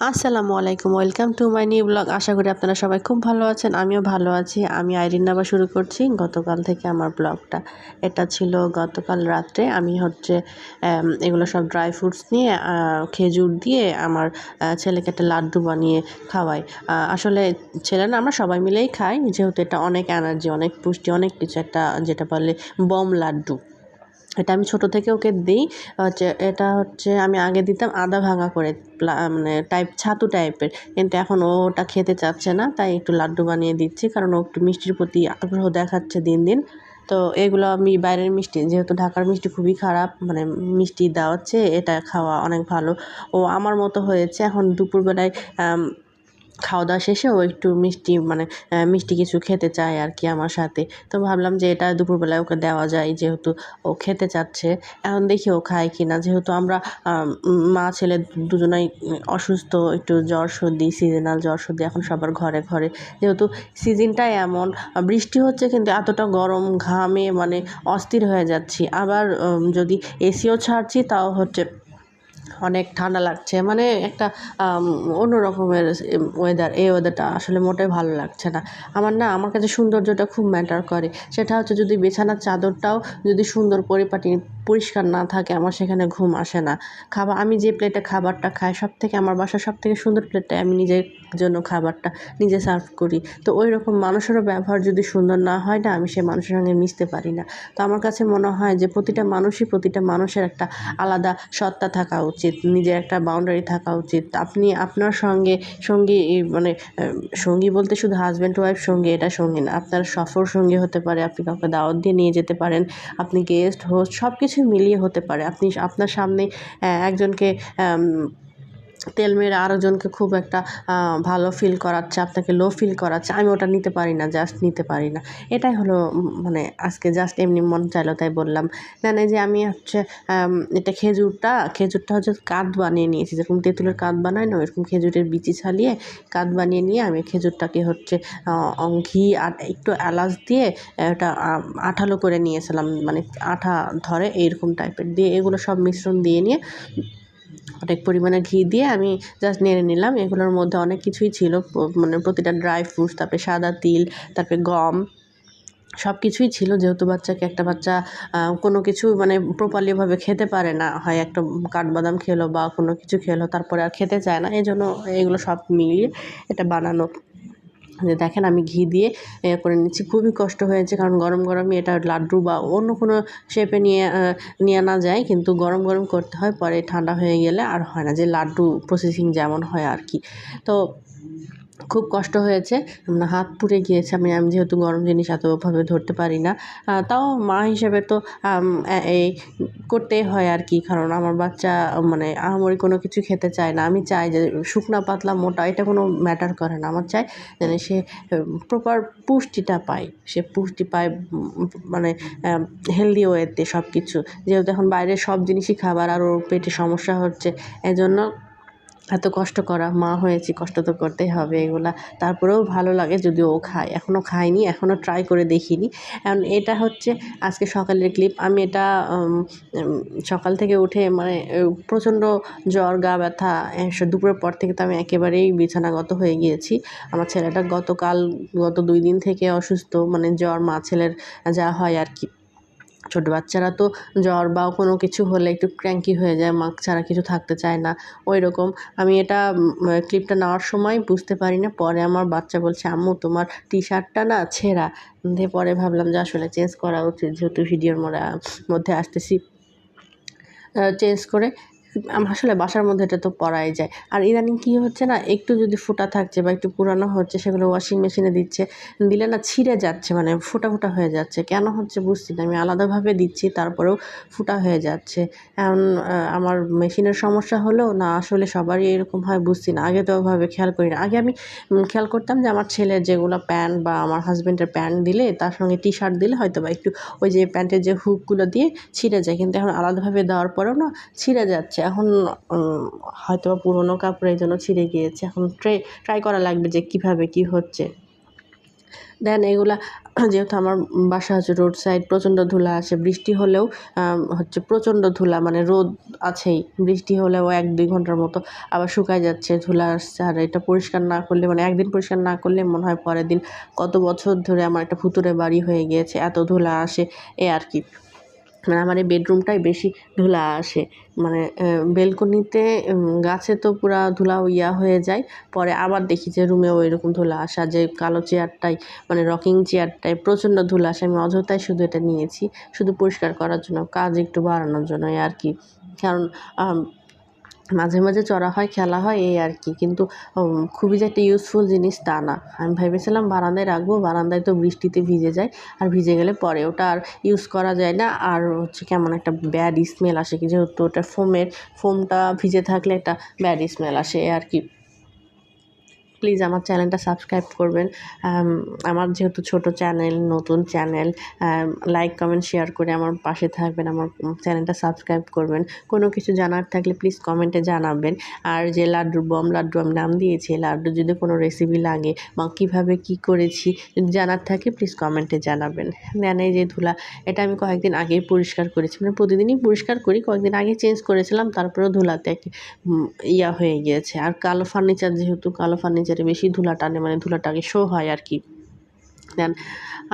আসসালামু আলাইকুম, welcome to my new blog. আশা করি আপনারা সবাই খুব ভালো আছেন, আমিও ভালো আছি। আমি আইরিন নাবা শুরু করছি গতকাল থেকে আমার ব্লগটা। এটা ছিল গতকাল রাত্রে। আমি এগুলো সব ড্রাই ফ্রুটস নিয়ে খেজুর দিয়ে আমার ছেলেকে একটা লাড্ডু বানিয়ে খাওয়াই। আসলে ছেলে না, আমরা সবাই মিলেই খাই, যেহেতু এটা অনেক এনার্জি, অনেক পুষ্টি, অনেক কিছু, একটা যেটা বলে বম লাড্ডু। এটা আমি ছোটো থেকে ওকে দিই। আমি আগে দিতাম আদা ভাঙা করে, মানে ছাতু টাইপের, কিন্তু এখন ও ওটা খেতে চাচ্ছে না, তাই একটু লাড্ডু বানিয়ে দিচ্ছি, কারণ ও একটু মিষ্টির প্রতি আগ্রহ দেখাচ্ছে দিন দিন। তো এগুলো আমি বাইরের মিষ্টি, যেহেতু ঢাকার মিষ্টি খুবই খারাপ, মানে মিষ্টি দেওয়ার চেয়ে এটা খাওয়া অনেক ভালো। ও আমার মতো হয়েছে, এখন দুপুরবেলায় খাওয়া দাওয়া শেষে ও একটু মিষ্টি, মানে মিষ্টি কিছু খেতে চায় আর কি আমার সাথে। তো ভাবলাম যে এটা দুপুরবেলায় ওকে দেওয়া যায়, যেহেতু ও খেতে চাচ্ছে। এখন দেখি ও খায় কি না, যেহেতু আমরা মা ছেলে দুজনাই অসুস্থ, একটু জ্বর সর্দি, সিজনাল জ্বর সর্দি এখন সবার ঘরে ঘরে। যেহেতু সিজনটাই এমন, বৃষ্টি হচ্ছে কিন্তু এতটা গরম, ঘামে মানে অস্থির হয়ে যাচ্ছি। আবার যদি এসিও ছাড়ছি, তাও অনেক ঠান্ডা লাগছে, মানে একটা অন্য রকমের ওয়েদার। এই ওয়েদারটা আসলে মোটেই ভালো লাগছে না আমার কাছে সৌন্দর্যটা খুব ম্যাটার করে। সেটা হচ্ছে, যদি বিছানার চাদরটাও যদি সুন্দর পরিপাটি পরিষ্কার না থাকে, আমার সেখানে ঘুম আসে না। আমি যে প্লেটে খাবারটা খাই, আমার বাসার সবথেকে সুন্দর প্লেটটায় আমি নিজের জন্য খাবারটা নিজে সার্ভ করি। তো ওই রকম মানুষেরও ব্যবহার যদি সুন্দর না হয় না, আমি সেই মানুষের সঙ্গে মিশতে পারি না। তো আমার কাছে মনে হয় যে প্রতিটা মানুষের একটা আলাদা সত্তা থাকা উচিত, নিজের একটা বাউন্ডারি থাকা উচিত। আপনি আপনার সঙ্গী মানে সঙ্গী বলতে শুধু হাজব্যান্ড ওয়াইফ সঙ্গী, এটা সঙ্গী না। আপনার সফর সঙ্গী হতে পারে, আপনি কাউকে দাওয়াত দিয়ে নিয়ে যেতে পারেন, আপনি গেস্ট হোস্ট সব কিছু মিলিয়ে হতে পারে। আপনি আপনার সামনে একজনকে তেল মেরে আরেকজনকে খুব একটা ভালো ফিল করাচ্ছে, আপনাকে লো ফিল করাচ্ছে, আমি ওটা নিতে পারি না, জাস্ট নিতে পারি না। এটাই হলো মানে আজকে জাস্ট এমনি মন চাইলো তাই বললাম। না যে আমি এটা খেজুরটা কাঁধ বানিয়ে নিয়েছি, যেরকম তেঁতুলের কাঁধ বানায় না, ওইরকম খেজুরের বিচি ছালিয়ে কাঁধ বানিয়ে নিয়ে আমি খেজুরটাকে ঘি আর একটু এলাচ দিয়ে ওটা আঠালো করে নিয়েছিলাম, মানে আঠা ধরে এইরকম টাইপের দিয়ে, এগুলো সব মিশ্রণ দিয়ে নিয়ে অনেক পরিমাণে ঘি দিয়ে আমি জাস্ট নেড়ে নিলাম। এগুলোর মধ্যে অনেক কিছুই ছিল, মানে প্রতিটা ড্রাই ফ্রুটস, তারপরে সাদা তিল, তারপরে গম, সব কিছুই ছিল। যেহেতু একটা বাচ্চা কোনো কিছু মানে প্রপারলিভাবে খেতে পারে না, হয় একটা কাঠবাদাম খেলো বা কোনো কিছু খেলো, তারপরে আর খেতে চায় না, এই জন্য এগুলো সব মিলিয়ে এটা বানানো। যে দেখেন, আমি ঘি দিয়ে করে নিচ্ছি। খুবই কষ্ট হয়েছে, কারণ গরম গরমই এটা লাড্ডু বা অন্য কোনো শেপে নিয়ে আনা যায়, কিন্তু গরম গরম করতে হয়, পরে ঠান্ডা হয়ে গেলে আর হয় না, যে লাড্ডু প্রসেসিং যেমন হয় আর কি। তো খুব কষ্ট হয়েছে, হাত পুড়ে গিয়েছে। আমি যেহেতু গরম জিনিস এতভাবে ধরতে পারি না, তাও মা হিসেবে তো এই করতেই হয় আর কি, কারণ আমার বাচ্চা মানে আহামরি কোনো কিছু খেতে চায় না। আমি চাই যে শুকনা পাতলা মোটা এটা কোনো ম্যাটার করে না, আমার চাই যেন সে প্রপার পুষ্টিটা পায়, সে পুষ্টি পায়, মানে হেলদি ওয়েতে সব কিছু। যেহেতু এখন বাইরের সব জিনিসই খাবার, আর ওর পেটে সমস্যা হচ্ছে, এজন্য এত কষ্ট করা। মা হয়েছি, কষ্ট তো করতেই হবে এগুলা। তারপরেও ভালো লাগে, যদিও ও খায়। এখনও খাইনি, এখনও ট্রাই করে দেখিনি। এখন এটা হচ্ছে আজকে সকালের ক্লিপ। আমি এটা সকাল থেকে উঠে মানে প্রচণ্ড জ্বর, গা ব্যথা, দুপুরের পর থেকে তো আমি একেবারেই বিছানাগত হয়ে গিয়েছি। আমার ছেলেটা গত 2 দিন থেকে অসুস্থ, মানে জ্বর, মা ছেলের যা হয় আর কি। ছোটো বাচ্চারা তো জ্বর বা কোনো কিছু হলে একটু ক্র্যাঙ্কি হয়ে যায়, মা ছাড়া কিছু থাকতে চায় না, ওই রকম। আমি এটা ক্লিপটা নেওয়ার সময় বুঝতে পারি না, পরে আমার বাচ্চা বলছে, আম্মু তোমার টি শার্টটা না ছেঁড়া। দিয়ে পরে ভাবলাম যে আসলে চেঞ্জ করা উচিত, যেহেতু ভিডিওর মধ্যে আসতেছি। চেঞ্জ করে আসলে বাসার মধ্যে এটা তো পরাই যায়। আর ইদানিং কী হচ্ছে না, একটু যদি ফোঁটা থাকছে বা একটু পুরানো হচ্ছে, সেগুলো ওয়াশিং মেশিনে দিলে না ছিঁড়ে যাচ্ছে, মানে ফোঁটা হয়ে যাচ্ছে। কেন হচ্ছে বুঝছি না, আমি আলাদাভাবে দিচ্ছি, তারপরেও ফোঁটা হয়ে যাচ্ছে। এখন আমার মেশিনের সমস্যা হলেও না, আসলে সবারই এরকম হয় বুঝছি না। আগে তো ওভাবে খেয়াল করি না। আগে আমি খেয়াল করতাম যে আমার ছেলের যেগুলো প্যান্ট বা আমার হাজব্যান্ডের প্যান্ট দিলে, তার সঙ্গে টি শার্ট দিলে হয়তো বা একটু ওই যে প্যান্টের যে হুকগুলো দিয়ে ছিঁড়ে যায়, কিন্তু এখন আলাদাভাবে দেওয়ার পরেও না ছিঁড়ে যাচ্ছে। এখন হয়তো বা পুরোনো কাপড়, এই জন্য ছিঁড়ে গিয়েছে। এখন ট্রাই করা লাগবে যে কীভাবে কী হচ্ছে। দেন এগুলা যেহেতু আমার বাসা হচ্ছে রোড সাইড, প্রচণ্ড ধুলা আসে, বৃষ্টি হলেও হচ্ছে প্রচণ্ড ধুলা, মানে রোদ আছেই, বৃষ্টি হলেও 1-2 ঘন্টার মতো আবার শুকায় যাচ্ছে, ধুলা আসছে। আর এটা পরিষ্কার না করলে, মানে একদিন পরিষ্কার না করলে মনে হয় পরের দিন কত বছর ধরে আমার একটা ভুতুড়ে বাড়ি হয়ে গিয়েছে, এত ধুলা আসে এই আর কি। মানে আমার এই বেডরুমটাই বেশি ধুলা আসে, মানে বেলকনিতে গাছে তো পুরা ধুলা হয়ে যায়, পরে আবার দেখি যে রুমেও এরকম ধুলা আসা, যে কালো চেয়ারটাই, মানে রকিং চেয়ারটায় প্রচণ্ড ধুলা আসে। আমি অযথাই শুধু এটা নিয়েছি, শুধু পরিষ্কার করার জন্য, কাজ একটু বাড়ানোর জন্য আর কি। কারণ মাঝে মাঝে চড়া হয়, খেলা হয় এই আর কি, কিন্তু খুবই যে একটা ইউজফুল জিনিস তা না। আমি ভেবেছিলাম বারান্দায় রাখবো, বারান্দায় তো বৃষ্টিতে ভিজে যায়, আর ভিজে গেলে পরে ওটা আর ইউজ করা যায় না, আর হচ্ছে কেমন একটা ব্যাড স্মেল আসে, কি যেহেতু ওটা ফোমটা ভিজে থাকলে একটা ব্যাড স্মেল আসে আর কি। প্লিজ আমার চ্যানেলটা সাবস্ক্রাইব করবেন। আমার যেহেতু ছোট চ্যানেল, নতুন চ্যানেল, লাইক কমেন্ট শেয়ার করে আমার পাশে থাকবেন, আমার চ্যানেলটা সাবস্ক্রাইব করবেন। কোনো কিছু জানার থাকলে প্লিজ কমেন্টে জানাবেন। আর যে বম লাড্ডু আমি নাম দিয়েছি, লাড্ডু যদি কোনো রেসিপি লাগে বা কীভাবে কী করেছি যদি জানার থাকে প্লিজ কমেন্টে জানাবেন। দেন এই যে ধুলা, এটা আমি কয়েকদিন আগেই পরিষ্কার করেছি, মানে প্রতিদিনই পরিষ্কার করি, কয়েকদিন আগে চেঞ্জ করেছিলাম, তারপরেও ধুলাতে একটি হয়ে গিয়েছে। আর কালো ফার্নিচার, যেহেতু কালো ফার্নিচারে বেশি ধুলা টানে, মানে ধুলাটাকে শো হয় আর কি। দেন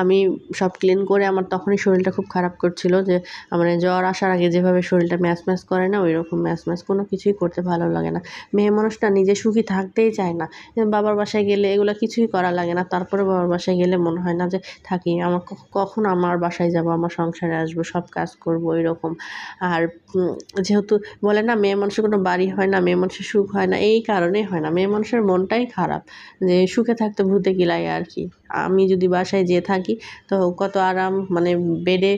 আমি সব ক্লিন করে, আমার তখনই শরীরটা খুব খারাপ করছিল, যে মানে জ্বর আসার আগে যেভাবে শরীরটা ম্যাচ করে না, ওই রকম ম্যাচ কোনো কিছুই করতে ভালো লাগে না। মেয়ে মানুষটা নিজে সুখী থাকতেই চায় না, বাবার বাসায় গেলে এগুলো কিছুই করা লাগে না, তারপরে বাবার বাসায় গেলে মনে হয় না যে থাকি, আমার কখন আমার বাসায় যাব, আমার সংসারে আসবো, সব কাজ করবো এরকম। আর যেহেতু বলে না মেয়ে মানুষের কোনো বাড়ি হয় না, মেয়ে মানুষের সুখ হয় না, এই কারণেই হয় না, মেয়ে মানুষের মনটাই খারাপ, যে সুখে থাকতে ভূতে কিলাই আর কি। আমি যদি বাসায় যেয়ে থাকি তো কত আরাম, মানে বেডে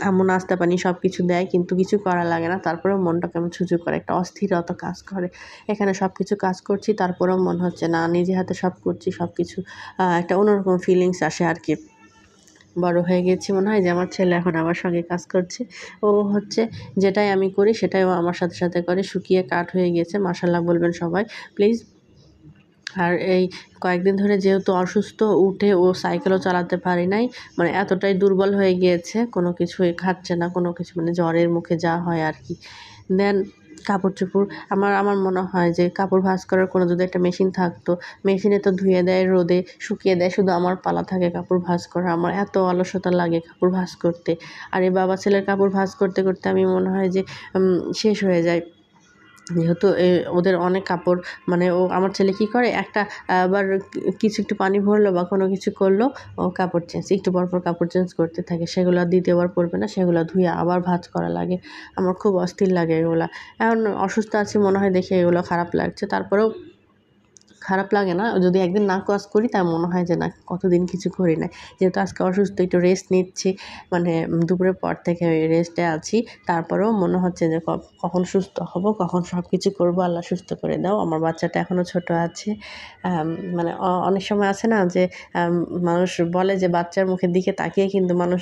আম্মু নাস্তা পানি সব কিছু দেয়, কিন্তু কিছু করা লাগে না, তারপরেও মনটা কেমন ছুঁচু করে, একটা অস্থিরতা কাজ করে। এখানে সব কিছু কাজ করছি, তারপরেও মনে হচ্ছে না নিজে হাতে সব করছি, সব কিছু একটা অন্যরকম ফিলিংস আসে আর কি। বড় হয়ে গেছি মনে হয়, যে আমার ছেলে এখন আমার সঙ্গে কাজ করছে, ও হচ্ছে যেটাই আমি করি সেটাই ও আমার সাথে সাথে করে, শুকিয়ে কাঠ হয়ে গেছে, মাশাআল্লাহ বলবেন সবাই প্লিজ। আর এই কয়েকদিন ধরে যেহেতু অসুস্থ, উঠে ও সাইকেলও চালাতে পারি নাই, মানে এতটাই দুর্বল হয়ে গিয়েছে, কোনো কিছুই খাচ্ছে না, কোনো কিছু, মানে জ্বরের মুখে যা হয় আর কি। দেন কাপড় চোপড়, আমার মনে হয় যে কাপড় ভাঁজ করার কোনো যদি একটা মেশিন থাকতো, মেশিনে তো ধুয়ে দেয়, রোদে শুকিয়ে দেয়, শুধু আমার পালা থাকে কাপড় ভাঁজ করা, আমার এত অলসতা লাগে কাপড় ভাঁজ করতে। আর এই বাবা ছেলের কাপড় ভাঁজ করতে করতে আমি মনে হয় যে শেষ হয়ে যায়, যেহেতু ওদের অনেক কাপড়, মানে আমার ছেলে কী করে, একটা আবার কিছু একটু পানি ভরলো বা কোনো কিছু করলো, ও কাপড় চেঞ্জ, একটু পর পর কাপড় চেঞ্জ করতে থাকে, সেগুলো দ্বিতীয়বার পরবে না, সেগুলো ধুয়ে আবার ভাঁজ করা লাগে, আমার খুব অস্থির লাগে এগুলা। এখন অসুস্থ আছি মনে হয় দেখে এগুলো খারাপ লাগছে, তারপরেও খারাপ লাগে না, যদি একদিন না কাজ করি তার মনে হয় যে না কতদিন কিছু করি নাই, যেহেতু আজকে অসুস্থ একটু রেস্ট নিচ্ছি, মানে দুপুরের পর থেকে রেস্টে আছি, তারপরেও মনে হচ্ছে যে কখন সুস্থ হব, কখন সব কিছু করবো, আল্লাহ সুস্থ করে দাও। আমার বাচ্চাটা এখনও ছোট আছে, মানে অনেক সময় আছে না যে মানুষ বলে যে বাচ্চার মুখের দিকে তাকিয়ে কিন্তু মানুষ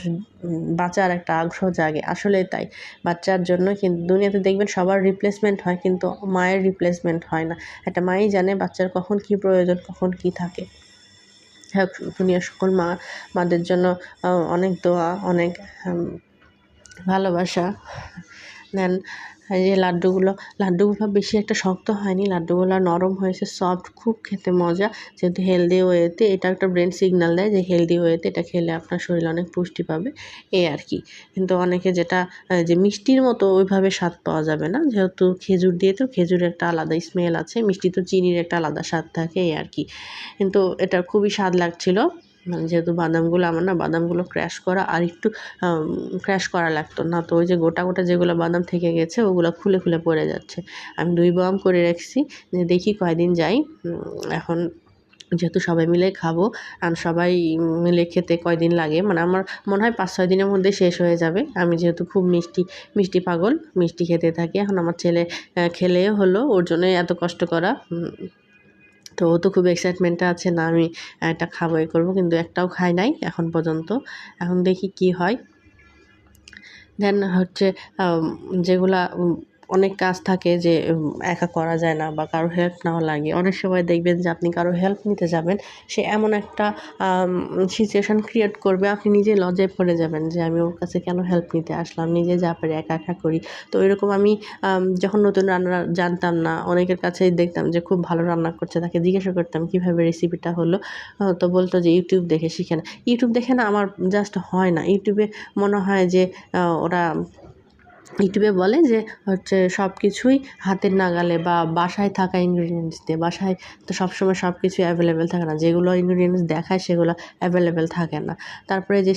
বাঁচার একটা আগ্রহ জাগে, আসলে তাই, বাচ্চার জন্য কিন্তু দুনিয়াতে দেখবেন সবার রিপ্লেসমেন্ট হয়, কিন্তু মায়ের রিপ্লেসমেন্ট হয় না। একটা মাই জানে বাচ্চার কখন কী প্রয়োজন, কখন কী থাকে। হ্যাঁ, দুনিয়ার সকল মাদের জন্য অনেক দোয়া, অনেক ভালোবাসা। দেন এই যে লাড্ডুগুলো বেশি একটা শক্ত হয়নি, লাড্ডুগুলো নরম হয়েছে, সফট, খুব খেতে মজা, যেহেতু হেলদি ওয়েতে, এটা একটা ব্রেন সিগন্যাল দেয় যে হেলদি ওয়েতে এটা খেলে আপনার শরীরে অনেক পুষ্টি পাবে এই আর কি। কিন্তু অনেকে যেটা যে মিষ্টির মতো ওইভাবে স্বাদ পাওয়া যাবে না, যেহেতু খেজুর দিয়ে, তো খেজুরের একটা আলাদা স্মেল আছে, মিষ্টি তো চিনির একটা আলাদা স্বাদ থাকে এই আর কি। কিন্তু এটা খুবই স্বাদ লাগছিল, মানে যেহেতু বাদামগুলো আমার না, বাদামগুলো ক্র্যাশ করা আর একটু ক্র্যাশ করা লাগতো না, তো ওই যে গোটা গোটা যেগুলো বাদাম থেকে গেছে ওগুলো খুলে খুলে পড়ে যাচ্ছে। আমি 2 বোয়াম করে রাখছি, যে দেখি কয়দিন যাই, এখন যেহেতু সবাই মিলে খাবো, আর সবাই মিলে খেতে কয়দিন লাগে, মানে আমার মনে হয় 5-6 দিনের মধ্যে শেষ হয়ে যাবে। আমি যেহেতু খুব মিষ্টি পাগল, মিষ্টি খেতে থাকি, এখন আমার ছেলে খেলেও হলো, ওর জন্যই এত কষ্ট করা। তো ও তো খুব এক্সাইটমেন্টে আছে, না আমি এটা খাবো, এ করবো, কিন্তু একটাও খাই নাই এখন পর্যন্ত, এখন দেখি কি হয়। দেন হচ্ছে যেগুলা অনেক কাজ থাকে যে একা করা যায় না বা কারো হেল্প নেওয়া লাগে। অনেক সময় দেখবেন যে আপনি কারো হেল্প নিতে যাবেন, সে এমন একটা সিচুয়েশান ক্রিয়েট করবে, আপনি নিজে লজ্জায় পড়ে যাবেন যে আমি ওর কাছে কেন হেল্প নিতে আসলাম, নিজে যা পারি একা একা করি। তো এরকম আমি যখন নতুন রান্না জানতাম না, অনেকের কাছেই দেখতাম যে খুব ভালো রান্না করছে, তাকে জিজ্ঞাসা করতাম কীভাবে রেসিপিটা হলো। তো বলতো যে ইউটিউব দেখে শিখে না। ইউটিউব দেখে না আমার জাস্ট হয় না। ইউটিউবে মনে হয় যে ওরা ইউটিউবে বলে যে হচ্ছে সব কিছুই হাতের নাগালে বা বাসায় থাকা ইনগ্রিডিয়েন্টস দিয়ে। বাসায় তো সবসময় সব কিছুই অ্যাভেলেবেল থাকে না, যেগুলো ইনগ্রিডিয়েন্টস দেখায় সেগুলো অ্যাভেলেবেল থাকে না। তারপরে যে